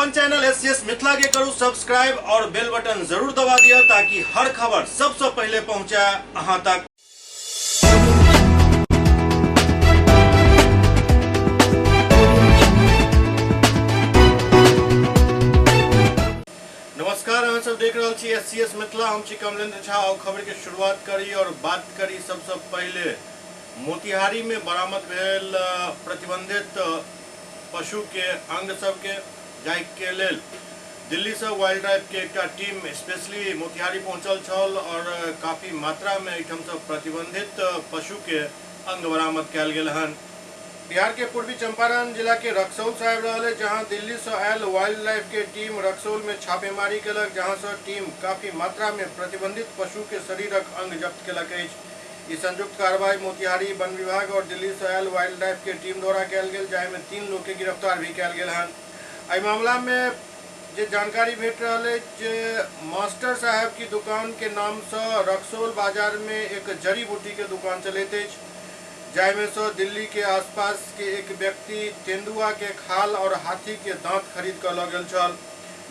अपन channel SCS Mithila के करू subscribe और बेल बटन जरूर दबा दिया ताकि हर खबर सबसे पहले पहुंचे अहां तक। नमस्कार, अहाँ सब देख रहे छी एससीएस मिथिला। हम छी कमलेंद्र झा और खबर के शुरुआत करी और बात करी सबसे पहले मोतिहारी में बरामद भेल प्रतिबंधित पशु के अंग सबके जाहि के लेल दिल्ली से वाइल्ड लाइफ के एक टीम स्पेशली मोतिहारी पहुंचल छल और काफी मात्रा में एहिठाम से प्रतिबंधित पशु के अंग बरामद कयल गेल हन। बिहार के पूर्वी चंपारण जिला के रक्सौल से आबि रहल है, जहां दिल्ली से आयल वाइल्ड लाइफ के टीम रक्सौल में छापेमारी केलक, जहां से टीम काफी मात्रा में प्रतिबंधित पशु के शरीरक अंग जब्त केलक अछि। ई संयुक्त कार्रवाई मोतिहारी वन विभाग और दिल्ली से आयल वाइल्ड लाइफ के टीम द्वारा कयल गेल, जाहि में 3 लोग के गिरफ्तार भी कयल गेल हन। एहि मामला में जे जानकारी भेट रहल है जे मास्टर साहब की दुकान के नाम से रक्सौल बाजार में एक जड़ी बूटी के दुकान चलैत अछि, जाहि में से दिल्ली के आसपास के एक व्यक्ति तेंदुआ के खाल और हाथी के दांत खरीद कर लऽ गेल छल।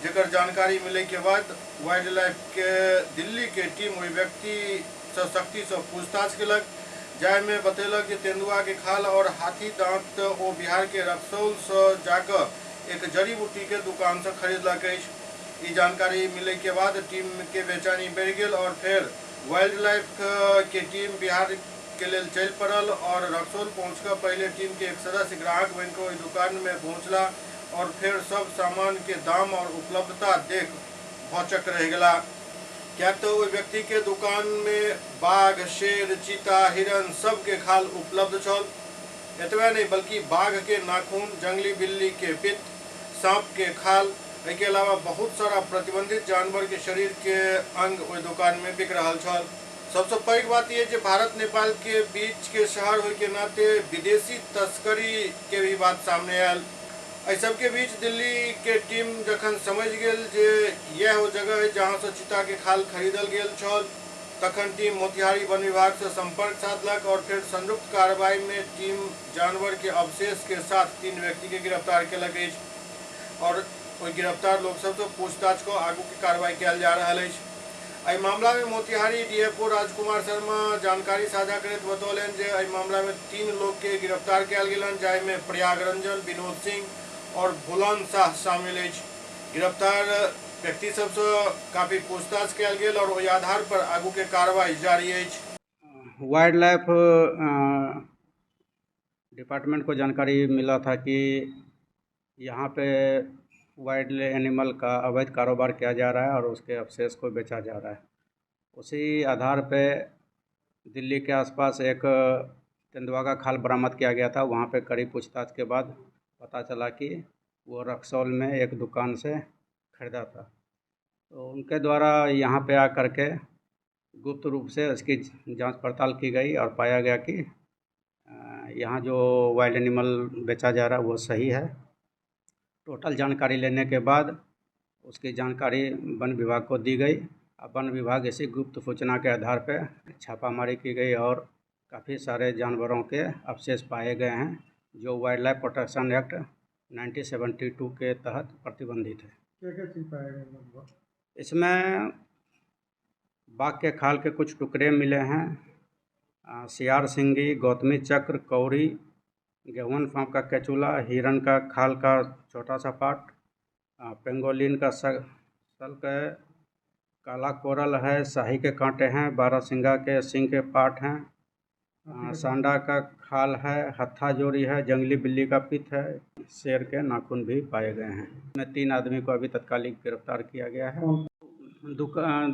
जेकर जानकारी मिले के बाद वाइल्ड लाइफ के दिल्ली के टीम ओहि व्यक्ति से सख्ती से पूछताछ केलक, जाहि में बतेलक कि तेंदुआ के खाल और हाथी दांत ओ बिहार के रक्सौल से जाकर एक जड़ी बूटी के दुकान से खरीदलक अछि। ई जानकारी मिले के बाद टीम के बेचैनी बढ़ि गेल और फिर वाइल्ड लाइफ के टीम बिहार के लेल चल पड़ल और रक्सौल पहुंचकर पहले टीम के एक सदस्य ग्राहक बन कर दुकान में पहुंचला और फिर सब सामान के दाम और उपलब्धता देख भौचक रह गला। क्या तो ओहि व्यक्ति के दुकान में बाघ, शेर, चीता, हिरण सब के खाल उपलब्ध छल। एतबे नहीं बल्कि बाघ के नाखून, जंगली बिल्ली के पित्त, सांप के खाल, के अलावा बहुत सारा प्रतिबंधित जानवर के शरीर के अंग ओहि दुकान में बिक रहा छल। सबसे पैघ बात यह जो भारत नेपाल के बीच के शहर होय के नाते विदेशी तस्करी के भी बात सामने आयल। एहि सबके बीच दिल्ली के टीम जखन समझ गेल जे यह वो जगह है जहां से चीता के खाल खरीदल गेल छल, तखन टीम मोतिहारी वन विभाग से संपर्क साधलक और फिर संयुक्त कार्रवाई में टीम जानवर के अवशेष के साथ 3 व्यक्ति के गिरफ्तार केलक अछि और ओहि गिरफ्तार लोग सबसे पूछताछ को आगू की कार्रवाई कयल जा रहल अछि। एहि मामला में मोतिहारी डीएफओ राजकुमार शर्मा जानकारी साझा करैत बतौलनि जे एहि मामला में 3 लोग के गिरफ्तार कयल गेल, जाहि में प्रयाग रंजन, विनोद सिंह और भुलन शाह शामिल अछि। गिरफ्तार व्यक्ति सबसे काफी पूछताछ कयल गेल और ओहि आधार पर आगू के कार्रवाई जारी अछि। वाइल्ड लाइफ डिपार्टमेंट को जानकारी मिला था कि यहाँ पे वाइल्ड एनिमल का अवैध कारोबार किया जा रहा है और उसके अवशेष को बेचा जा रहा है। उसी आधार पे दिल्ली के आसपास एक तेंदुआ का खाल बरामद किया गया था। वहाँ पे कड़ी पूछताछ के बाद पता चला कि वो रक्सौल में एक दुकान से खरीदा था। तो उनके द्वारा यहाँ पे आकर के गुप्त रूप से इसकी जांच पड़ताल की गई और पाया गया कि यहाँ जो वाइल्ड एनिमल बेचा जा रहा है वो सही है। टोटल जानकारी लेने के बाद उसकी जानकारी वन विभाग को दी गई। अब वन विभाग इसी गुप्त सूचना के आधार पर छापामारी की गई और काफ़ी सारे जानवरों के अवशेष पाए गए हैं जो वाइल्ड लाइफ प्रोटेक्शन एक्ट 1972 के तहत प्रतिबंधित है। क्या चीज़ पाया गया? इसमें बाघ के खाल के कुछ टुकड़े मिले हैं, सियार सिंगी, गौतमी चक्र, कौड़ी, गेहून सांप का केचुला, हिरण का खाल का छोटा सा पार्ट, पेंगोलिन का सल्क है, काला कोरल है, शाही के कांटे हैं, बारहसिंगा के सिंग के पार्ट हैं, सांडा का खाल है, हत्था जोड़ी है, जंगली बिल्ली का पित्त है, शेर के नाखून भी पाए गए हैं। इसमें 3 आदमी को अभी तत्कालिक गिरफ्तार किया गया है।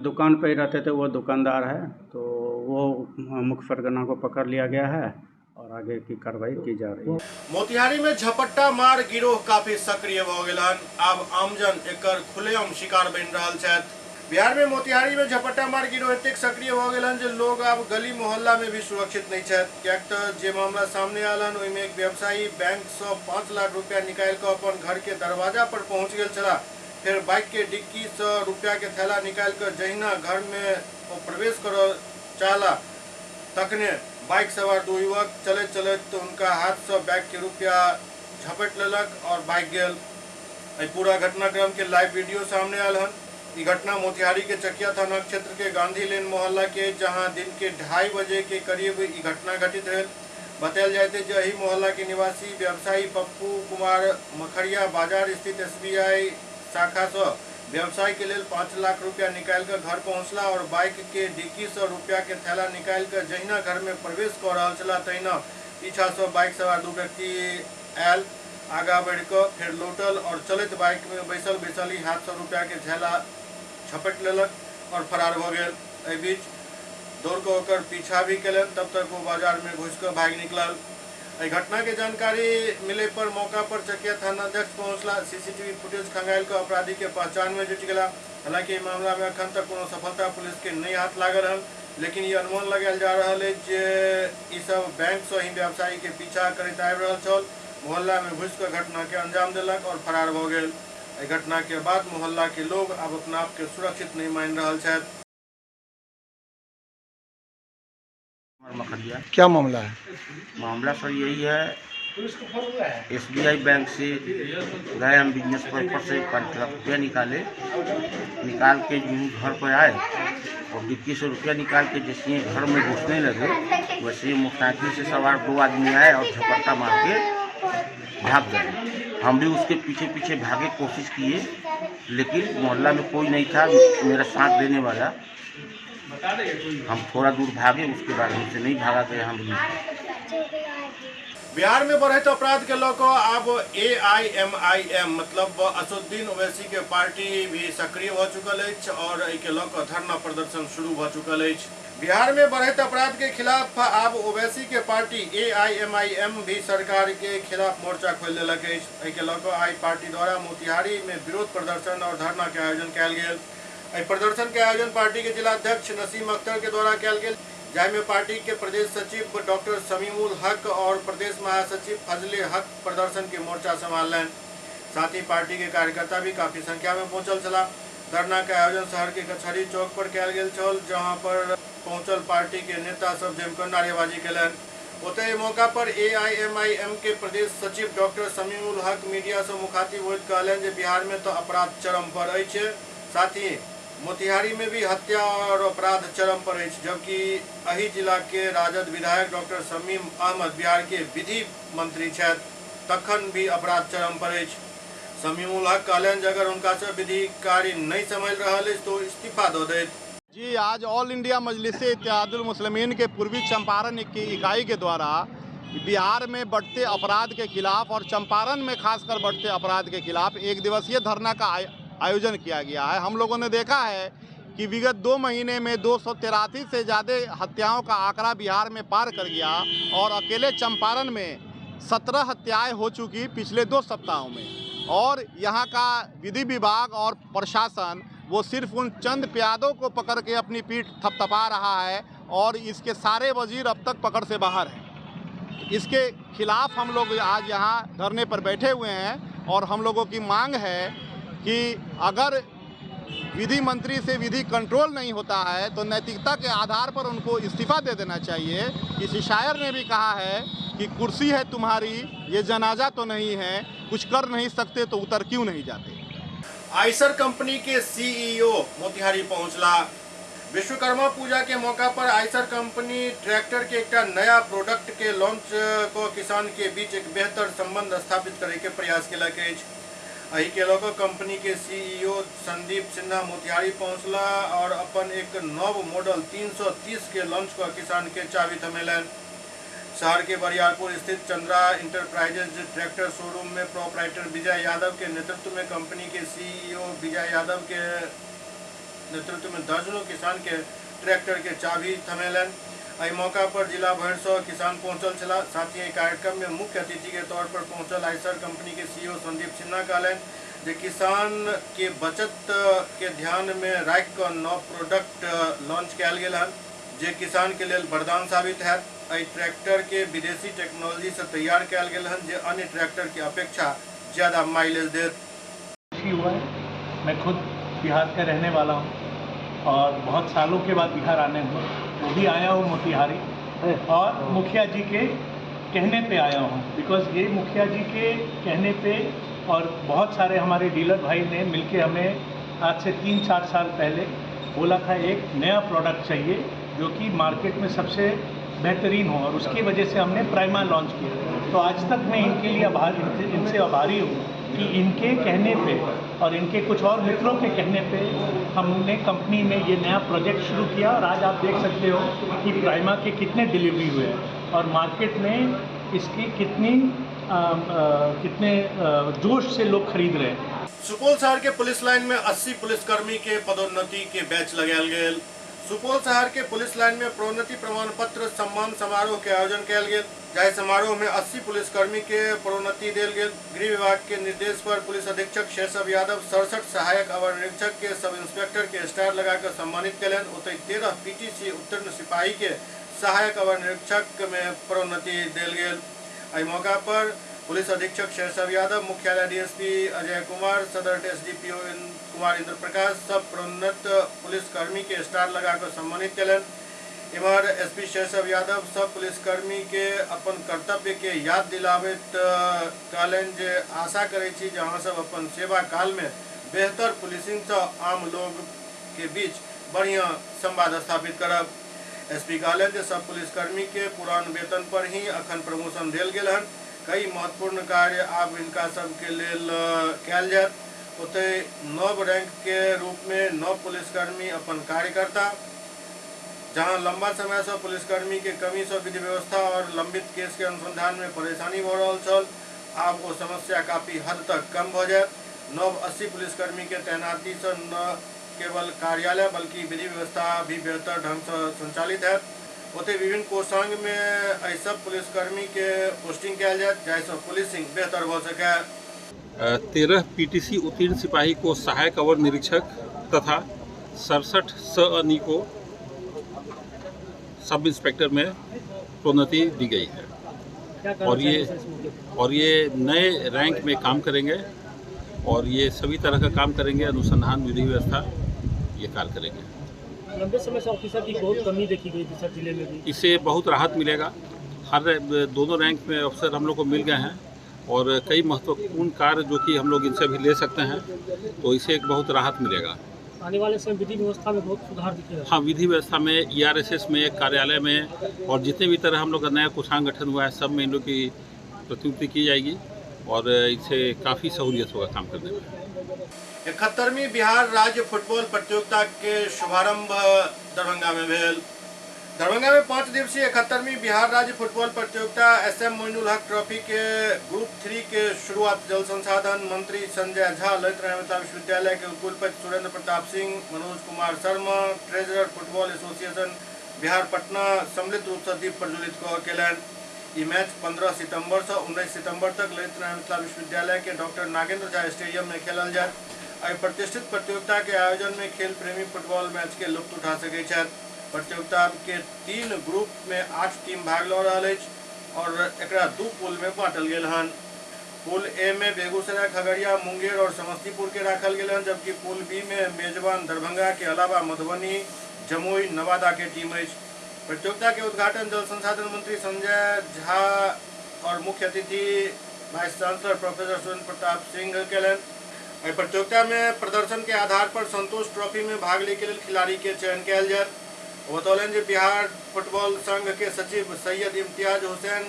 दुकान पे ही रहते थे, वो दुकानदार है, तो वो मुख्य सरगना को पकड़ लिया गया है और आगे की कार्रवाई की जा रही है। मोतिहारी में झपट्टा मार गिरोह काफी सक्रिय भ गेल हन। अब आमजन एकर खुलेआम शिकार बनि रहल छथि। बिहार में मोतिहारी में झपट्टा मार गिरोह एतेक सक्रिय भ गेल हन जे लोग अब गली मोहल्ला में भी सुरक्षित नहीं छथि। कियाक तऽ जे मामला सामने आयल हन ओहिमे एक व्यवसायी बैंक से 5 लाख रुपया निकालि कऽ अपन घर के दरवाजा पर पहुंच गेल छला। फिर बाइक के डिक्की से रुपया के थैला निकाल कर जहिना घर में वो प्रवेश कर चाहला, तखने बाइक सवार 2 युवक चलत चलत तो उनका हाथ से बैग के रुपया झपट लेलक और भाग गेल। पूरा घटनाक्रम के लाइव वीडियो सामने आयल हन। ई घटना मोतिहारी के चकिया थाना क्षेत्र के गांधी लेन मोहल्ला के, जहां दिन के 2:30 बजे के करीब ई घटना घटित है। बतायल जाते जे एही मोहल्ला के निवासी व्यवसायी पप्पू कुमार मखरिया बाजार स्थित SBI शाखा से व्यवसाय के लिए 5 लाख रुपया निकाल कर घर पहुंचला और बाइक के डिक्की से रुपया के थैला निकाल कर जहिना घर में प्रवेश कर रहा चला तहिना पीछा से बाइक सवार 2 व्यक्ति आयल, आगा बढ़ कर फिर लौटल और चलित बाइक में बैसल ही हाथ से रुपया के थैला झपट लेलक और फरार हो गए। एहि बीच दौड़ के ओकर पीछा भी कलन, तब तक वो बाजार में घुस कर भाग निकलल। एहि घटना के जानकारी मिले पर मौका पर चकिया थानाध्यक्ष पहुंचला, CCTV फुटेज खंगाल कर अपराधी के पहचान में जुट गया। हालांकि मामला में अखन तक कोनो सफलता पुलिस के नहीं हाथ लागल हन, लेकिन ये अनुमान लगायल जा रहा है जे ई सब बैंक से ही व्यवसायी के पीछा करैत आबि रहल छल, मोहल्ला में घुस कर घटना के अंजाम देलक और फरार भ गेल। एहि घटना के बाद मोहल्ला के लोग अब अपना आप के सुरक्षित नहीं मान रहा छथि। मखरिया क्या मामला है? मामला सर यही है, SBI बैंक से गए हम बिजनेस पर्पज से 5 लाख रुपया निकाल के यूँ घर पर आए और डिक्की से रुपया निकाल के जैसे ही घर में घुसने लगे वैसे ही मोटरसाइकिल से सवार 2 आदमी आए और झपट्टा मार के भाग गए। हम भी उसके पीछे पीछे भागे कोशिश किए, लेकिन मोहल्ला में कोई नहीं था मेरा साथ देने वाला। हम थोड़ा दूर भागे, उसके बाद हमसे नहीं भागा गया। हम बिहार में बढ़ते अपराध के लोग अब AIMIM मतलब असदुद्दीन ओवैसी के पार्टी भी सक्रिय हो चुकल है और एक लोग धरना प्रदर्शन शुरू हो चुकल है। बिहार में बढ़ते अपराध के खिलाफ अब ओवैसी के पार्टी AIMIM भी सरकार के खिलाफ मोर्चा खोल दिलक है। एक लोग आई पार्टी द्वारा मोतिहारी में विरोध प्रदर्शन और धरना के आयोजन कयल गेल। प्रदर्शन के आयोजन पार्टी के जिला अध्यक्ष नसीम अख्तर के द्वारा कयल गेल, जाहिमे पार्टी के प्रदेश सचिव डॉक्टर समीमुल हक और प्रदेश महासचिव फजले हक प्रदर्शन के मोर्चा संभालन। साथ ही पार्टी के कार्यकर्ता भी काफी संख्या में पहुंचल चला। धरना के आयोजन शहर के कचहरी चौक पर कयल गेल छल, जहां पर पहुंचल पार्टी के नेता सब जमकर नारेबाजी कयलनि। ओतहि मौका पर AIMIM के प्रदेश सचिव डॉक्टर समीमुल हक मीडिया से मुखातिब होइत कहलनि जे बिहार में तो अपराध चरम पर अछि, साथ ही मोतिहारी में भी हत्या और अपराध चरम पर है, जबकि अही जिला के राजद विधायक डॉक्टर शमीम अहमद बिहार के विधि मंत्री छथि, तखन भी अपराध चरम पर है। शमीमुल हक कहलन जे अगर उनका से विधि कार्य नहीं समझ रहा है तो इस्तीफा दो दे। जी, आज ऑल इंडिया मजलिसे इत्तेहादुल मुस्लिमीन के पूर्वी चंपारण की इकाई के द्वारा बिहार में बढ़ते अपराध के खिलाफ और चंपारण में खासकर बढ़ते अपराध के खिलाफ 1 दिवसीय धरना का आयोजन किया गया है। हम लोगों ने देखा है कि विगत 2 महीने में 283 से ज़्यादा हत्याओं का आंकड़ा बिहार में पार कर गया और अकेले चंपारण में 17 हत्याएं हो चुकी पिछले 2 सप्ताहों में। और यहाँ का विधि विभाग और प्रशासन वो सिर्फ उन चंद प्यादों को पकड़ के अपनी पीठ थपथपा रहा है और इसके सारे वजीर अब तक पकड़ से बाहर हैं। इसके खिलाफ हम लोग आज यहाँ धरने पर बैठे हुए हैं और हम लोगों की मांग है कि अगर विधि मंत्री से विधि कंट्रोल नहीं होता है तो नैतिकता के आधार पर उनको इस्तीफा दे देना चाहिए। किसी शायर ने भी कहा है कि कुर्सी है तुम्हारी ये जनाजा तो नहीं है, कुछ कर नहीं सकते तो उतर क्यों नहीं जाते। आइसर कंपनी के CEO मोतिहारी पहुंचला। विश्वकर्मा पूजा के मौका पर आइसर कंपनी ट्रैक्टर के एक नया प्रोडक्ट के लॉन्च को किसान के बीच एक बेहतर संबंध स्थापित करे के प्रयास केलक अछि। एहि के लऽ कऽ कंपनी के CEO संदीप सिन्हा मोतिहारी पहुंचला और अपन एक नव मॉडल 330 के लॉन्च कर किसान के चाबी थमेलनि। शहर के बरियारपुर स्थित चंद्रा इंटरप्राइजेज ट्रैक्टर शोरूम में प्रोपराइटर विजय यादव के नेतृत्व में कंपनी के CEO विजय यादव के नेतृत्व में दर्जनों किसान के ट्रैक्टर के चाबी थमेलनि। एहि मौका पर जिला भर से किसान पहुंचल छला। साथ ही कार्यक्रम में मुख्य अतिथि के तौर पर पहुंचल आइसर कंपनी के CEO संदीप सिन्हा कहलनि जे किसान के बचत के ध्यान में राखि कऽ नव प्रोडक्ट लॉन्च कयल गेल हन जे किसान के लेल वरदान साबित हैत। एहि ट्रैक्टर के विदेशी टेक्नोलॉजी से तैयार कयल गेल हन जे अन्य ट्रैक्टर की अपेक्षा ज़्यादा माइलेज देत। हुआ है, मैं खुद बिहार का रहने वाला हूँ और बहुत सालों के बाद बिहार आने हुए, वो भी आया हूँ मोतिहारी और मुखिया जी के कहने पे आया हूँ। बिकॉज़ ये मुखिया जी के कहने पे और बहुत सारे हमारे डीलर भाई ने मिलके हमें आज से 3-4 साल पहले बोला था एक नया प्रोडक्ट चाहिए जो कि मार्केट में सबसे बेहतरीन हो, और उसकी वजह से हमने प्राइमा लॉन्च किया। तो आज तक मैं इनके लिए इनसे आभारी हूँ कि इनके कहने पे और इनके कुछ और मित्रों के कहने पे हमने कंपनी में ये नया प्रोजेक्ट शुरू किया, और आज आप देख सकते हो कि प्राइमा के कितने डिलीवरी हुए हैं और मार्केट में इसकी कितने जोश से लोग खरीद रहे हैं। सुपौल शहर के पुलिस लाइन में 80 पुलिसकर्मी के पदोन्नति के बैच लगायल गेल। सुपौल शहर के पुलिस लाइन में प्रोन्नति प्रमाण पत्र सम्मान समारोह के आयोजन कयल गेल, जाहि समारोह में 80 पुलिसकर्मी के प्रोन्नति देल गेल। गृह विभाग के निर्देश पर पुलिस अधीक्षक शेषव यादव 67 सहायक अवर निरीक्षक के सब इंस्पेक्टर के स्टार लगाकर सम्मानित कयलनि। ओतहि 13 पीटीसी उत्तीर्ण सिपाही के सहायक अवर निरीक्षक में प्रोन्नति देल गेल। एहि मौका पर पुलिस अधीक्षक शेषव यादव, मुख्यालय डीएसपी अजय कुमार, सदर एसडीपीओ कुमार इंद्र प्रकाश सब प्रोन्नत पुलिसकर्मी के स्टार लगाकर सम्मानित कयलनि। इमहर एसपी शेषव यादव सब पुलिसकर्मी के अपन कर्तव्य के याद दिलाबैत कहलनि जे आशा करै छी जे अहाँ सब अपन सेवा काल में बेहतर पुलिसिंग से आम लोग के बीच बढ़िया संवाद स्थापित करब। एसपी कहलनि जे सब पुलिसकर्मी के पुरान वेतन पर ही अखन प्रमोशन देल गेल हन। कई महत्वपूर्ण कार्य आब इनका सबके लेल कयल जायत। ओतहि नव रैंक के रूप में नव पुलिसकर्मी अपन कार्य करता, जहां लंबा समय से पुलिसकर्मी के कमी से विधि व्यवस्था और लंबित केस के अनुसंधान में परेशानी हो रहा छल, आब वो समस्या काफी हद तक कम हो जाए। नव 80 पुलिसकर्मी के तैनाती से न केवल कार्यालय बल्कि विधि व्यवस्था भी बेहतर ढंग से संचालित है। ओतहि विभिन्न कोषांग में एहि सब पुलिसकर्मी के पोस्टिंग कयल जाए, जाहिसँ पुलिसिंग बेहतर भ सकै। 13 पीटीसी उत्तीर्ण सिपाही को सहायक अवर निरीक्षक तथा 67 सअनी को सब इंस्पेक्टर में प्रोन्नति दी गई है और ये नए रैंक में काम करेंगे और ये सभी तरह का काम करेंगे, अनुसंधान विधि व्यवस्था ये कार्य करेंगे। लंबे समय से ऑफिसर की बहुत कमी देखी गई थी सर जिले में भी, इससे बहुत राहत मिलेगा। हर दोनों रैंक में अफसर हम लोग को मिल गए हैं और कई महत्वपूर्ण कार्य जो कि हम लोग इनसे भी ले सकते हैं, तो इससे एक बहुत राहत मिलेगा। आने वाले समय विधि व्यवस्था में बहुत सुधार दिखेगा। हाँ, विधि व्यवस्था में, ERSS में, कार्यालय में और जितने भी तरह हम लोग का नया कोषांग गठन हुआ है सब में इन लोग की प्रतिनियुक्ति की जाएगी और इससे काफ़ी सहूलियत होगा काम करने में। 71वीं बिहार राज्य फुटबॉल प्रतियोगिता के शुभारंभ दरभंगा में भेल। दरभंगा में 5 दिवसीय 71वीं बिहार राज्य फुटबॉल प्रतियोगिता SM मोइनुल हक ट्रॉफी के ग्रुप 3 के शुरुआत जल संसाधन मंत्री संजय झा, ललित नारायण विश्वविद्यालय के कुलपति Surendra Pratap Singh, Manoj Kumar Sharma, treasurer football association Bihar Patna सम्मिलित रूप से दीप प्रज्वलित कयलनि। ई मैच 15 सितंबर से 19 सितंबर तक ललित नारायण विश्वविद्यालय के डॉक्टर नागेंद्र झा स्टेडियम में खेलल जायत। एहि प्रतिष्ठित प्रतियोगिता के आयोजन में खेल प्रेमी फुटबॉल मैच के लुत्फ उठा सकै छथि। प्रतियोगिता के 3 ग्रुप में 8 टीम भाग ल रहल अछि और एकरा 2 पूल में बांटल गेल हन। पूल ए में बेगूसराय, खगड़िया, मुंगेर और समस्तीपुर के राखल गेल हन, जबकि पूल बी में मेजबान दरभंगा के अलावा मधुबनी, जमुई, नवादा के टीम अछि। प्रतियोगिता के उद्घाटन जल संसाधन मंत्री संजय झा और मुख्य अतिथि vice chancellor professor Surendra Pratap Singh कयलनि। प्रतियोगिता में प्रदर्शन के आधार पर संतोष ट्रॉफी में भाग ले के लिए खिलाड़ी के चयन कयल जायत। बतौलन जे बिहार फुटबॉल संघ के सचिव सैयद इम्तियाज हुसैन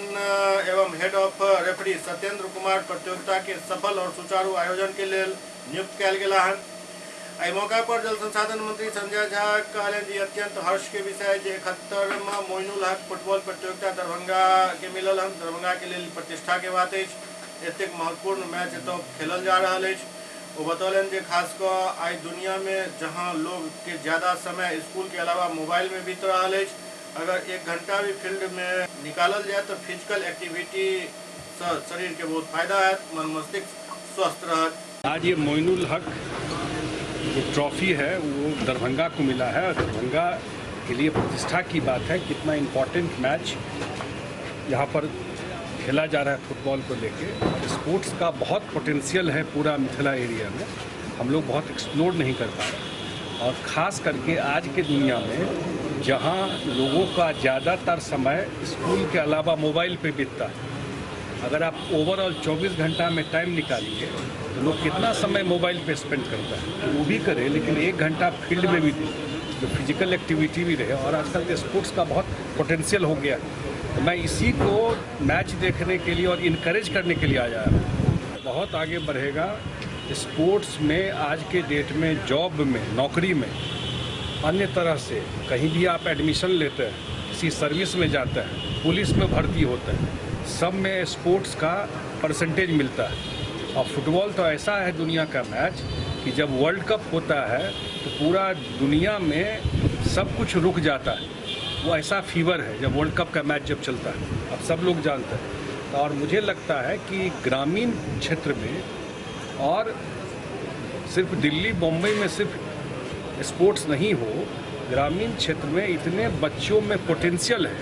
एवं head of referee Satyendra Kumar प्रतियोगिता के सफल और सुचारू आयोजन के लिए नियुक्त कयल गेला हन। एहि मौका पर जल संसाधन मंत्री संजय झा कहलनि जे अत्यंत हर्ष के विषय जे 71वां मोइनुल हक फुटबॉल प्रतियोगिता दरभंगा के मिलल हन। दरभंगा के लिए प्रतिष्ठा के बात अछि। एतेक महत्वपूर्ण मैच एतऽ खेलल जा रहल अछि। वो बतौलन जे खास कर आई दुनिया में जहां लोग के ज़्यादा समय स्कूल के अलावा मोबाइल में बीत रहा है, अगर 1 घंटा भी फील्ड में निकालल जाए तो फिजिकल एक्टिविटी से शरीर के बहुत फायदा है, मन मस्तिष्क स्वस्थ रहत। आज ये मोइनुल हक जो ट्रॉफी है वो दरभंगा को मिला है और दरभंगा के लिए प्रतिष्ठा की बात है। कितना इम्पोर्टेंट मैच यहाँ पर खेला जा रहा है फुटबॉल को लेके। स्पोर्ट्स का बहुत पोटेंशियल है पूरा मिथिला एरिया में, हम लोग बहुत एक्सप्लोर नहीं कर पा रहे। और ख़ास करके आज के दुनिया में जहाँ लोगों का ज़्यादातर समय स्कूल के अलावा मोबाइल पे बीतता है, अगर आप ओवरऑल 24 घंटा में टाइम निकालिए तो लोग कितना समय मोबाइल पे स्पेंड करता है, तो वो भी करे, लेकिन 1 घंटा फील्ड में भी दे, जो फिजिकल एक्टिविटी भी रहे। और आजकल के स्पोर्ट्स का बहुत पोटेंशियल हो गया, तो मैं इसी को मैच देखने के लिए और इनकरेज करने के लिए आया हूँ। बहुत आगे बढ़ेगा स्पोर्ट्स में। आज के डेट में जॉब में, नौकरी में, अन्य तरह से कहीं भी आप एडमिशन लेते हैं, किसी सर्विस में जाते हैं, पुलिस में भर्ती होते हैं, सब में स्पोर्ट्स का परसेंटेज मिलता है। और फुटबॉल तो ऐसा है दुनिया का मैच कि जब वर्ल्ड कप होता है तो पूरा दुनिया में सब कुछ रुक जाता है। वो ऐसा फीवर है जब वर्ल्ड कप का मैच जब चलता है, अब सब लोग जानते हैं। और मुझे लगता है कि ग्रामीण क्षेत्र में और सिर्फ दिल्ली बम्बई में सिर्फ स्पोर्ट्स नहीं हो, ग्रामीण क्षेत्र में इतने बच्चों में पोटेंशियल है,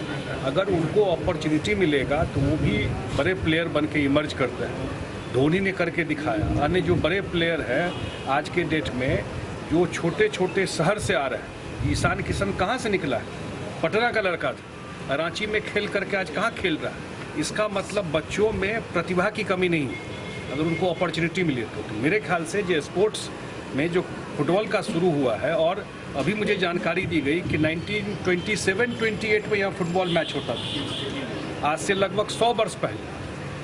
अगर उनको अपॉर्चुनिटी मिलेगा तो वो भी बड़े प्लेयर बन के इमर्ज करते हैं। धोनी ने करके दिखाया, अन्य जो बड़े प्लेयर हैं आज के डेट में, जो छोटे छोटे शहर से आ रहे हैं। ईशान किशन कहाँ से निकला है? पटना का लड़का था, रांची में खेल करके आज कहाँ खेल रहा है? इसका मतलब बच्चों में प्रतिभा की कमी नहीं है, अगर उनको अपॉर्चुनिटी मिले तो मेरे ख्याल से जो स्पोर्ट्स में जो फुटबॉल का शुरू हुआ है, और अभी मुझे जानकारी दी गई कि 1927-28 में यहाँ फुटबॉल मैच होता था, आज से लगभग 100 वर्ष पहले।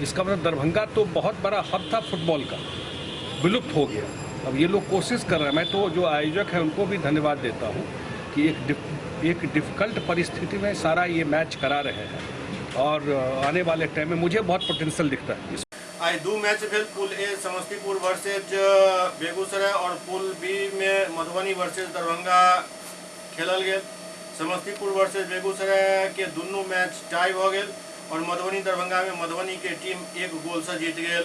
इसका मतलब दरभंगा तो बहुत बड़ा हब था फुटबॉल का, विलुप्त हो गया। अब ये लोग कोशिश कर रहे हैं, मैं तो जो आयोजक है उनको भी धन्यवाद देता हूँ कि एक डिफ़िकल्ट परिस्थिति में सारा ये मैच करा रहे हैं, और आने वाले टाइम में मुझे बहुत पोटेंशियल दिखता है। आज 2 मैच भेल। Pool A Samastipur versus Begusarai और पूल बी में मधुबनी वर्सेज दरभंगा खेलल गेल। समस्तीपुर वर्सेज बेगूसराय के दुनू मैच टाई भ गेल और मधुबनी दरभंगा में मधुबनी के टीम 1 गोल से जीत गेल।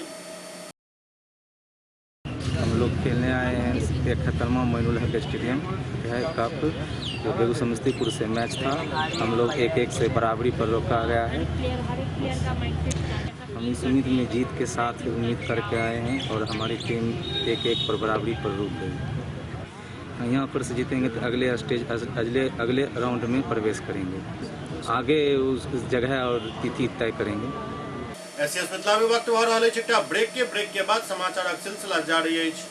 हम लोग खेलने आए हैं 71वां मोइनुल हक स्टेडियम है कप, जो बेगूसराय समस्तीपुर से मैच था। हम लोग 1-1 से बराबरी पर रोका गया है। हम इस उम्मीद में जीत के साथ उम्मीद करके आए हैं, और हमारी टीम 1-1 पर बराबरी पर रुक गई। यहाँ पर से जीतेंगे तो अगले राउंड में प्रवेश करेंगे, आगे उस जगह और तिथि तय करेंगे। एसएस मिथिला में वक्त भऽ रहल अछि एकटा ब्रेक के बाद समाचारक सिलसिला जारी अछि।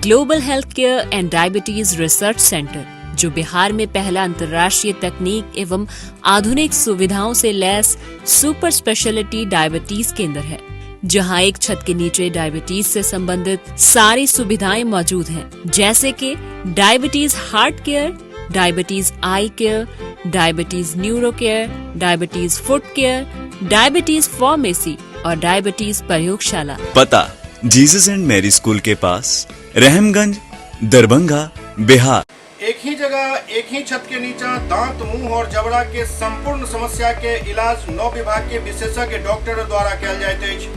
Global health care and diabetes research centre, जो बिहार में पहला अंतर्राष्ट्रीय तकनीक एवं आधुनिक सुविधाओं से लैस सुपर स्पेशलिटी डायबिटीज केंद्र है, जहां एक छत के नीचे डायबिटीज से संबंधित सारी सुविधाएं मौजूद हैं, जैसे कि diabetes heart care, diabetes eye care, diabetes neuro care, diabetes foot care, diabetes pharmacy और डायबिटीज प्रयोगशाला। पता जीसस एंड मैरी स्कूल के पास, रहमगंज, दरभंगा, बिहार। एक ही जगह, एक ही छत के नीचा दांत, मुंह और जबड़ा के संपूर्ण समस्या के इलाज 9 विभाग के विशेषज्ञ डॉक्टर द्वारा कयल जाइत अछि।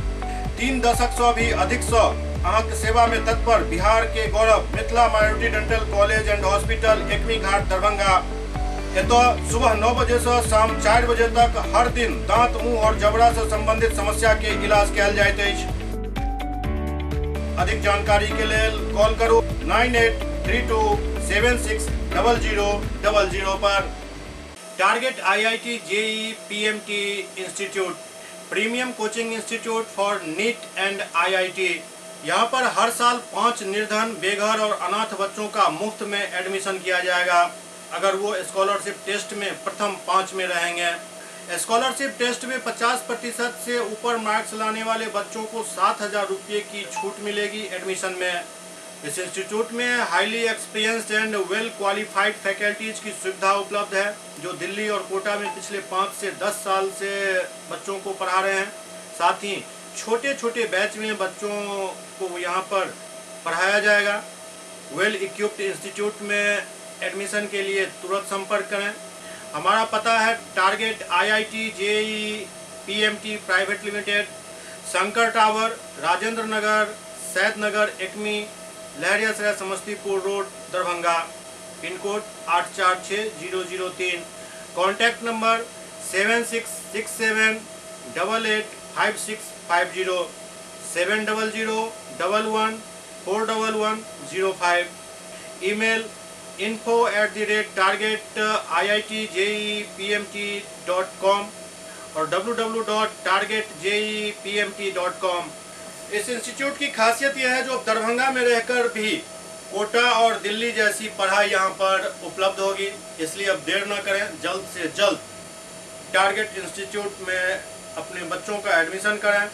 3 दशक से भी अधिक से अहाँक सेवा में तत्पर बिहार के गौरव Mithila minority dental college and hospital, Ekmi Ghat, Darbhanga. एतो सुबह 9 बजे से शाम 4 बजे तक हर दिन दांत, मुंह और जबड़ा से संबंधित समस्या के इलाज कयल जाइत अछि। अधिक जानकारी के लेल कॉल करू 9832 760000 पर। Target IIT JEE PMT institute, premium coaching institute for neat and IIT। यहाँ पर हर साल 5 निर्धन, बेघर और अनाथ बच्चों का मुफ्त में एडमिशन किया जाएगा, अगर वो स्कॉलरशिप टेस्ट में प्रथम 5 में रहेंगे। स्कॉलरशिप टेस्ट में 50% से ऊपर मार्क्स लाने वाले बच्चों को 7,000 रुपये की छूट मिलेगी एडमिशन में। इस इंस्टीट्यूट में highly experienced and well qualified faculties की सुविधा उपलब्ध है, जो दिल्ली और कोटा में पिछले 5 से 10 साल से बच्चों को पढ़ा रहे हैं। साथ ही छोटे छोटे बैच में बच्चों को यहाँ पर पढ़ाया जाएगा। वेल इक्विप्ड इंस्टीट्यूट में एडमिशन के लिए तुरंत संपर्क करें। हमारा पता है Target IIT JEE PMT private limited, Shankar tower, Rajendra Nagar, Said Nagar, Ekmi, Laheriasarai, Samastipur road, Darbhanga. Pin code 846003। Contact number 7667885650 70011411105। Email info@target-iitjepmt.com और www.targetjepmt.com। इस इंस्टीट्यूट की खासियत यह है जो दरभंगा में रहकर भी कोटा और दिल्ली जैसी पढ़ाई यहाँ पर उपलब्ध होगी, इसलिए अब देर न करें, जल्द से जल्द टारगेट इंस्टीट्यूट में अपने बच्चों का एडमिशन करें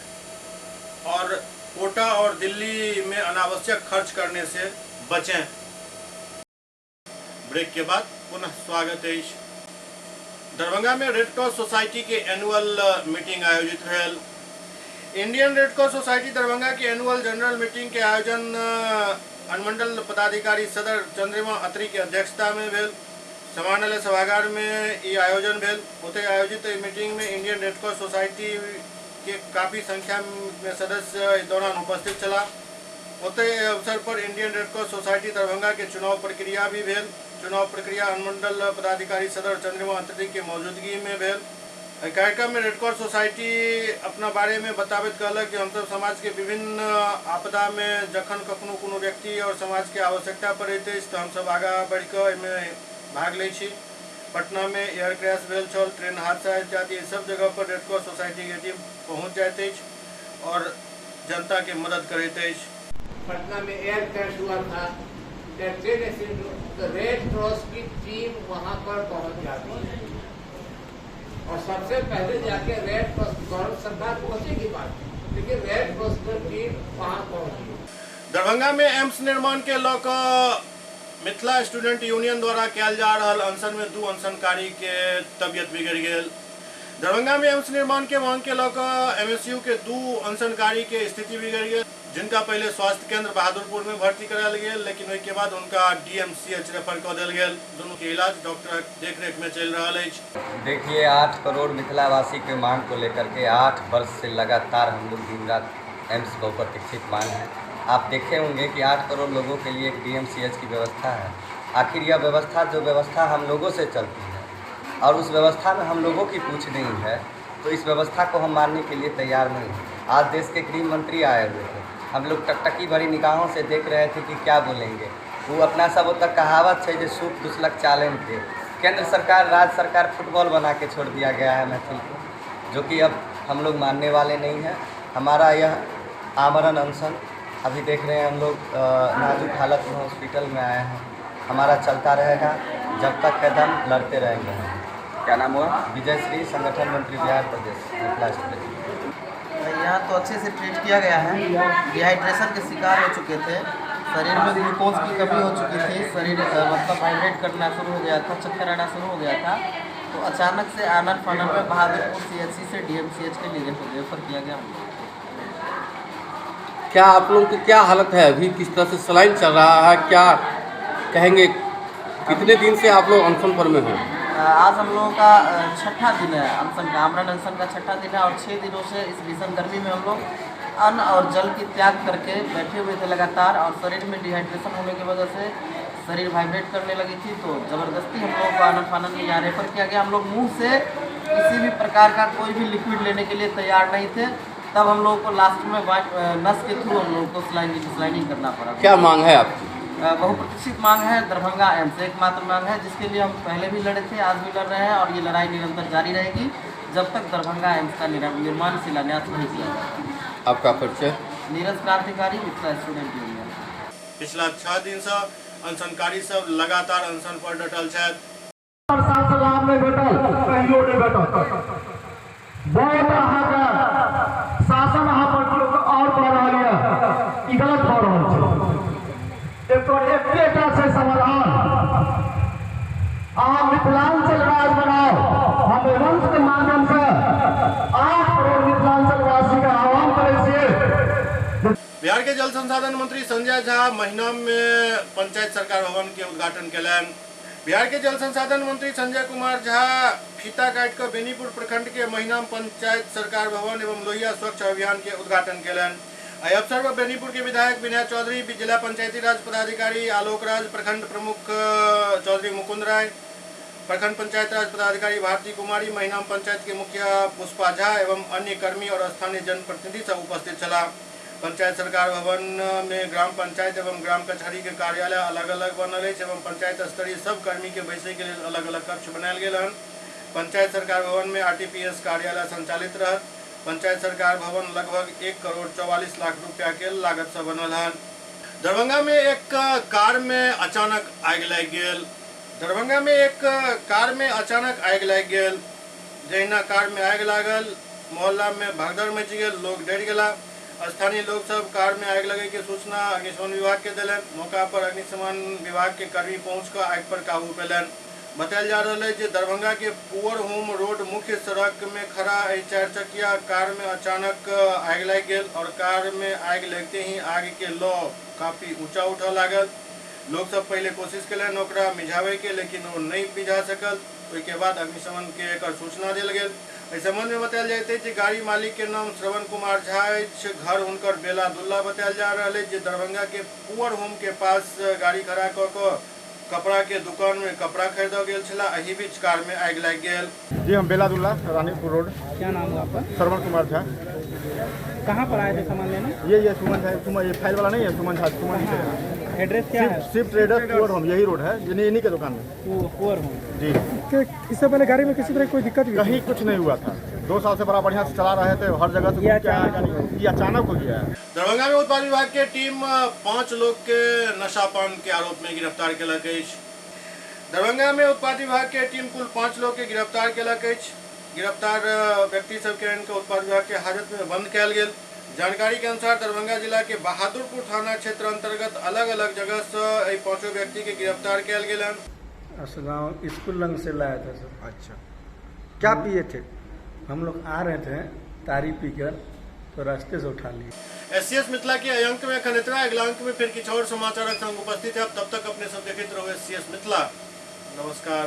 और कोटा और दिल्ली में अनावश्यक खर्च करने से बचें। ब्रेक के बाद पुनः स्वागत है। दरभंगा में रेड क्रॉस सोसाइटी के एनुअल मीटिंग आयोजित भेल। Indian red cross society Darbhanga की एनुअल जनरल मीटिंग के आयोजन अनुमंडल पदाधिकारी सदर चंद्रिमा अत्री की अध्यक्षता में भेल। समान्यालय सभागार में ये आयोजन भेल। ओते आयोजित मीटिंग में इंडियन रेड क्रॉस सोसाइटी के काफ़ी संख्या में सदस्य इस दौरान उपस्थित चला। ओते अवसर पर Indian red cross society Darbhanga के चुनाव प्रक्रिया भी भेल। चुनाव प्रक्रिया अनुमंडल पदाधिकारी सदर चंद्रिमा अत्री के मौजूदगी में भेल। कार्यक्रम में रेड क्रॉस सोसाइटी अपना बारे में बताबैत कहलक कि हमसब समाज के विभिन्न आपदा में जखन कखनो कोनो व्यक्ति और समाज के आवश्यकता पड़ैत अछि तऽ हमसब आगाँ बढ़ि कऽ एहिमे भाग लै छी। पटना में एयर क्रैश भेल छल, ट्रेन हादसा इत्यादि सब जगह पर रेड क्रॉस सोसाइटी के टीम पहुँच जाइत अछि और जनता के मदद करैत अछि। पटना में एयर क्रैश हुआ था, ट्रेन एक्सीडेंट, तो रेड क्रॉस की टीम वहाँ पर पहुँच जाती है और सबसे पहले जाके रेड क्रॉस गौरव सरकार पहुँचेगी बात, लेकिन रेड क्रॉस की टीम वहाँ पहुँची। दरभंगा में एम्स निर्माण के लऽ कऽ मिथिला स्टूडेंट यूनियन द्वारा कयल जा रहल अनशन में 2 अनशनकारी के तबियत बिगड़ गेल। दरभंगा में एम्स निर्माण के मांग के लऽ कऽ MSU के 2 अनशनकारी के स्थिति बिगड़ गेल, जिनका पहले स्वास्थ्य केंद्र बहादुरपुर में भर्ती करायल गेल, लेकिन ओहिके बाद उनका DMCH रेफर कऽ देल गेल। दोनों के इलाज डॉक्टर देखरेख में चल रहा है। देखिए, 8 करोड़ मिथिलावासी के मांग को लेकर के 8 वर्ष से लगातार हम लोग दिन रात एम्स बहुप्रतीक्षित मांग है। आप देखे होंगे कि 8 करोड़ लोगों के लिए एक DMCH की व्यवस्था है। आखिर यह व्यवस्था हम लोगों से चलती है और उस व्यवस्था में हम लोगों की पूछ नहीं है, तो इस व्यवस्था को हम मानने के लिए तैयार नहीं हैं। आज देश के गृह मंत्री आए हुए थे, हम लोग टकटकी भरी निगाहों से देख रहे थे कि क्या बोलेंगे। वो अपना सब तक कहावत है जो सूप दुसलक चालन के। केंद्र सरकार, राज्य सरकार फुटबॉल बना के छोड़ दिया गया है महफिल को, जो कि अब हम लोग मानने वाले नहीं हैं। हमारा यह आमरण अनशन अभी देख रहे हैं, हम लोग नाजुक हालत में हॉस्पिटल में आए हैं। हमारा चलता रहेगा जब तक कदम लड़ते रहेंगे। क्या नाम हुआ? विजय श्री, संगठन मंत्री बिहार प्रदेश मिथिला स्टूडेंट। यहाँ तो अच्छे से ट्रीट किया गया है। डिहाइड्रेशन के शिकार हो चुके थे, शरीर में ग्लूकोज की कमी हो चुकी थी, शरीर मतलब वाइब्रेट करना शुरू हो गया था, चक्कर आना शुरू हो गया था। तो अचानक से आनन फानन में बहादुरपुर CHC से DMCH के लिए रेफर किया गया। क्या आप लोगों की क्या हालत है अभी? किस तरह से सलाइन चल रहा है, क्या कहेंगे? कितने दिन से आप लोग अनशन पर में हैं? आज हम लोगों का 6ठा दिन है अनशन का, आमरण अनशन का 6ठा दिन है और 6 दिनों से इस भीषण गर्मी में हम लोग अन्न और जल की त्याग करके बैठे हुए थे लगातार। और शरीर में डिहाइड्रेशन होने की वजह से शरीर वाइब्रेट करने लगी थी, तो ज़बरदस्ती हम लोगों को आनन फानन में यहाँ रेफर किया गया। हम लोग मुँह से किसी भी प्रकार का कोई भी लिक्विड लेने के लिए तैयार नहीं थे। तब हम लोगों को लास्ट में नस के थ्रू हम लोगों को स्लाइनिंग करना पड़ा। क्या मांग है आपकी? बहुप्रतीक्षित मांग है दरभंगा एम्स, एकमात्र मांग है जिसके लिए हम पहले भी लड़े थे, आज भी लड़ रहे हैं और ये लड़ाई निरंतर जारी रहेगी जब तक दरभंगा एम्स का निर्माण शिलान्यास नहीं किया जाए। आपका परिचय? नीरज क्रांतिकारी, मिथिला स्टूडेंट यूनियन। पिछला 6 दिन से अनशनकारी सब लगातार अनशन पर डटल छथि। शासन अहाँ पर और कह रहा है कि गलत भऽ रहल छै। एकेटा छै समाधान, अहाँ मिथिलांचल राज्य बनाओ। हम मंच के माध्यम से 8 करोड़ मिथिलांचल वासी का आह्वान करे छियै। बिहार के जल संसाधन मंत्री संजय झा महीना में पंचायत सरकार भवन के उद्घाटन कयलनि। बिहार के जल संसाधन मंत्री संजय कुमार झा फीता काटि कऽ बेनीपुर प्रखंड के महिनाम पंचायत सरकार भवन एवं लोहिया स्वच्छ अभियान के उद्घाटन कयलनि। एहि अवसर पर बेनीपुर के विधायक विनय चौधरी, जिला पंचायती राज पदाधिकारी आलोक राज, प्रखंड प्रमुख चौधरी मुकुंद राय, प्रखंड पंचायत राज पदाधिकारी भारती कुमारी, महिनाम पंचायत के मुखिया पुष्पा झा एवं अन्य कर्मी और स्थानीय जनप्रतिनिधि सब उपस्थित छलाह। पंचायत सरकार भवन में ग्राम पंचायत एवं ग्राम कचहरी के कार्यालय अलग अलग बनल है एवं पंचायत स्तरीय सब कर्मी के बैसे के लिए अलग अलग कक्ष बनायल गेल हन। पंचायत सरकार भवन में RTPS कार्यालय संचालित रहत। पंचायत सरकार भवन लगभग 1,44,00,000 रुपया के लागत से बनल हन। दरभंगा में एक कार में अचानक आग लग गेल। दरभंगा में एक कार में अचानक आग लग गेल। जहिना कार में आग लागल मोहल्ला में भगदड़ मच गेल, लोग डर गेला। स्थानीय लोग सब कार में आग लगे के सूचना अग्निशमन विभाग के दिलन। मौका पर अग्निशमन विभाग के कर्मी पहुंचकर आग पर काबू पेलन। बताया जा रहा है कि दरभंगा के पुअर होम रोड मुख्य सड़क में खड़ा 4 चकिया कार में अचानक आग लग गेल और कार में आग लगते ही आग के लौ काफी ऊंचा उठा लागल। लोग सब पहले कोशिश कलन ओकरा मिझावे के, लेकिन वो नहीं मिझा सकल। उसके बाद अग्निशमन के एक सूचना दिल गेल। इस संबंध में बताया जाते कि गाड़ी मालिक के नाम श्रवण कुमार झा अछि। घर हुनकर बेला दुल्ला बताया जा रहा है। दरभंगा के पुअर होम के पास गाड़ी खड़ा कऽ कपड़ा के दुकान में कपड़ा खरीदा गेल छला। एही बीच कार में आग लग गेल। जी हम बेला दुल्ला रानीपुर रोड। क्या नाम है आपका? श्रवण कुमार झा। कहाँ पर आए थे सामान लेने? ये सुमन झा, सुमन ये फाइल वाला नहीं है, सुमन झा, सुमन ही है। एड्रेस क्या है? शिव ट्रेडर्स पुअर होम, यही रोड है, इन्हीं के दुकान में। पुअर होम जी। इससे पहले गाड़ी में किसी तरह कोई दिक्कत भी? कहीं कुछ नहीं हुआ था। 2 साल से बड़ा बढ़िया से चला रहे थे, हर जगह से ये अचानक हो गया है। दरभंगा में उत्पाद विभाग के टीम 5 लोग के नशापान के आरोप में गिरफ्तार केलक अछि। दरभंगा में उत्पाद विभाग के टीम कुल 5 लोग के गिरफ्तार केलक अछि। गिरफ्तार व्यक्ति सबके उत्पाद विभाग के हाजत में बंद कयल गेल। जानकारी के अनुसार दरभंगा जिला के बहादुरपुर थाना क्षेत्र अंतर्गत अलग अलग जगह से 5 व्यक्ति के गिरफ्तार किया गया। असगांव स्कूल लंग से लाया था सर। अच्छा, क्या पिए थे? हम लोग आ रहे थे तारी पीकर, तो रास्ते से उठा लिए। SCS मिथिला के अंक में एखन इतना, अगला अंक में फिर किछु और समाचारक संग उपस्थित है। तब तक अपने सब देखते रहो SCS मिथिला। नमस्कार।